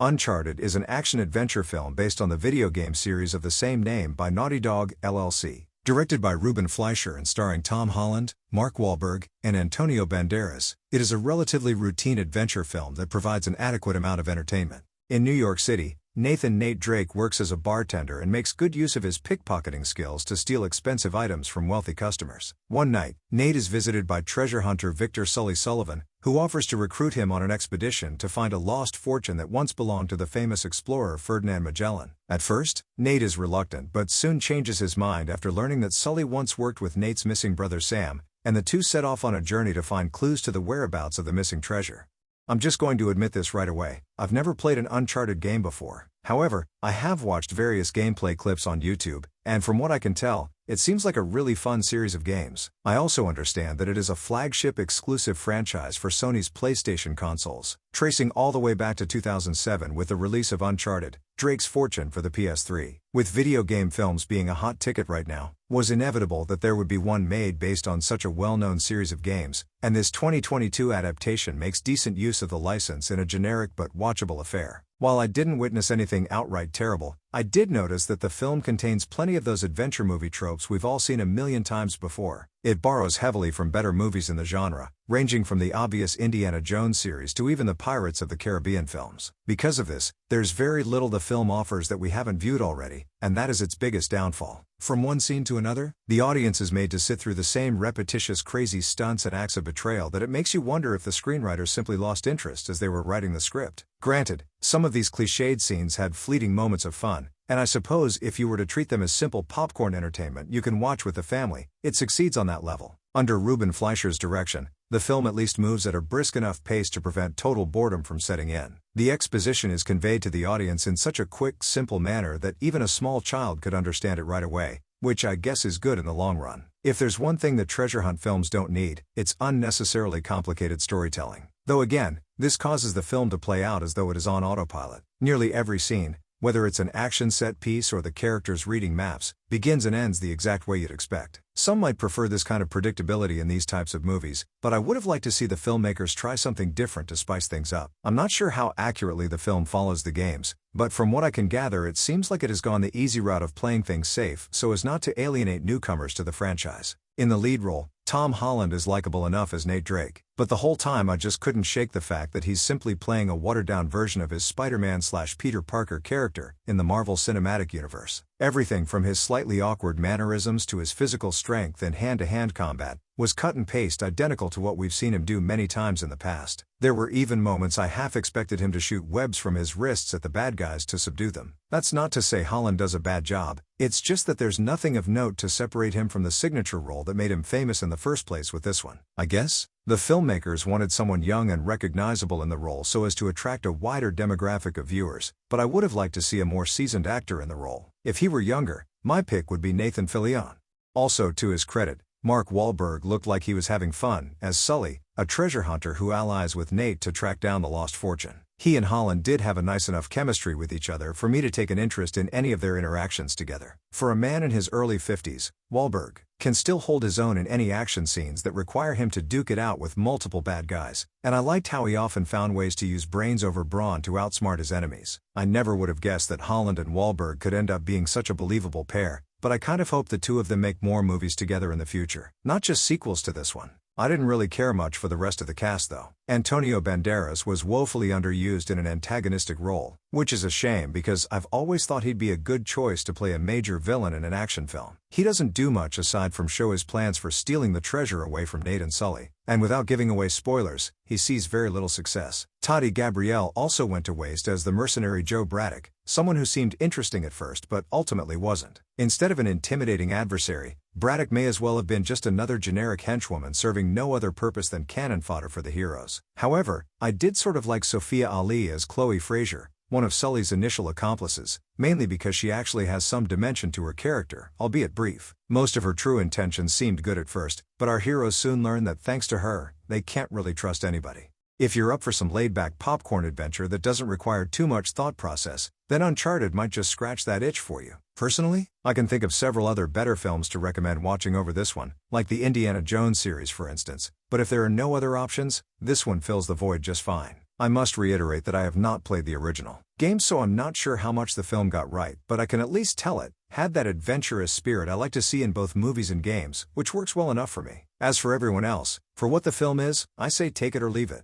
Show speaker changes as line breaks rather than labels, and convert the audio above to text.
Uncharted is an action-adventure film based on the video game series of the same name by Naughty Dog, LLC. Directed by Ruben Fleischer and starring Tom Holland, Mark Wahlberg, and Antonio Banderas, it is a relatively routine adventure film that provides an adequate amount of entertainment. In New York City, Nate Drake works as a bartender and makes good use of his pickpocketing skills to steal expensive items from wealthy customers. One night, Nate is visited by treasure hunter Victor Sullivan, who offers to recruit him on an expedition to find a lost fortune that once belonged to the famous explorer Ferdinand Magellan. At first, Nate is reluctant but soon changes his mind after learning that Sully once worked with Nate's missing brother Sam, and the two set off on a journey to find clues to the whereabouts of the missing treasure. I'm just going to admit this right away, I've never played an Uncharted game before. However, I have watched various gameplay clips on YouTube, and from what I can tell, it seems like a really fun series of games. I also understand that it is a flagship exclusive franchise for Sony's PlayStation consoles, tracing all the way back to 2007 with the release of Uncharted, Drake's Fortune for the PS3. With video game films being a hot ticket right now, it was inevitable that there would be one made based on such a well-known series of games, and this 2022 adaptation makes decent use of the license in a generic but watchable affair. While I didn't witness anything outright terrible, I did notice that the film contains plenty of those adventure movie tropes we've all seen a million times before. It borrows heavily from better movies in the genre, ranging from the obvious Indiana Jones series to even the Pirates of the Caribbean films. Because of this, there's very little the film offers that we haven't viewed already, and that is its biggest downfall. From one scene to another, the audience is made to sit through the same repetitious crazy stunts and acts of betrayal that it makes you wonder if the screenwriters simply lost interest as they were writing the script. Granted, some of these cliched scenes had fleeting moments of fun, and I suppose if you were to treat them as simple popcorn entertainment you can watch with the family, it succeeds on that level. Under Ruben Fleischer's direction, the film at least moves at a brisk enough pace to prevent total boredom from setting in. The exposition is conveyed to the audience in such a quick, simple manner that even a small child could understand it right away, which I guess is good in the long run. If there's one thing that treasure hunt films don't need, it's unnecessarily complicated storytelling. Though again, this causes the film to play out as though it is on autopilot. Nearly every scene, whether it's an action set piece or the characters reading maps, begins and ends the exact way you'd expect. Some might prefer this kind of predictability in these types of movies, but I would have liked to see the filmmakers try something different to spice things up. I'm not sure how accurately the film follows the games, but from what I can gather it seems like it has gone the easy route of playing things safe so as not to alienate newcomers to the franchise. In the lead role, Tom Holland is likable enough as Nate Drake, but the whole time I just couldn't shake the fact that he's simply playing a watered-down version of his Spider-Man/Peter Parker character in the Marvel Cinematic Universe. Everything from his slightly awkward mannerisms to his physical strength and hand-to-hand combat was cut and paste identical to what we've seen him do many times in the past. There were even moments I half expected him to shoot webs from his wrists at the bad guys to subdue them. That's not to say Holland does a bad job, it's just that there's nothing of note to separate him from the signature role that made him famous in the first place with this one. I guess the filmmakers wanted someone young and recognizable in the role so as to attract a wider demographic of viewers, but I would have liked to see a more seasoned actor in the role. If he were younger, my pick would be Nathan Fillion. Also, to his credit, Mark Wahlberg looked like he was having fun as Sully, a treasure hunter who allies with Nate to track down the lost fortune. He and Holland did have a nice enough chemistry with each other for me to take an interest in any of their interactions together. For a man in his early 50s, Wahlberg can still hold his own in any action scenes that require him to duke it out with multiple bad guys, and I liked how he often found ways to use brains over brawn to outsmart his enemies. I never would have guessed that Holland and Wahlberg could end up being such a believable pair, but I kind of hope the two of them make more movies together in the future, not just sequels to this one. I didn't really care much for the rest of the cast though. Antonio Banderas was woefully underused in an antagonistic role, which is a shame because I've always thought he'd be a good choice to play a major villain in an action film. He doesn't do much aside from show his plans for stealing the treasure away from Nate and Sully, and without giving away spoilers, he sees very little success. Toddy Gabrielle also went to waste as the mercenary Joe Braddock, someone who seemed interesting at first but ultimately wasn't. Instead of an intimidating adversary, Braddock may as well have been just another generic henchwoman serving no other purpose than cannon fodder for the heroes. However, I did sort of like Sophia Ali as Chloe Fraser, one of Sully's initial accomplices, mainly because she actually has some dimension to her character, albeit brief. Most of her true intentions seemed good at first, but our heroes soon learn that thanks to her, they can't really trust anybody. If you're up for some laid-back popcorn adventure that doesn't require too much thought process, then Uncharted might just scratch that itch for you. Personally, I can think of several other better films to recommend watching over this one, like the Indiana Jones series for instance, but if there are no other options, this one fills the void just fine. I must reiterate that I have not played the original game, so I'm not sure how much the film got right, but I can at least tell it had that adventurous spirit I like to see in both movies and games, which works well enough for me. As for everyone else, for what the film is, I say take it or leave it.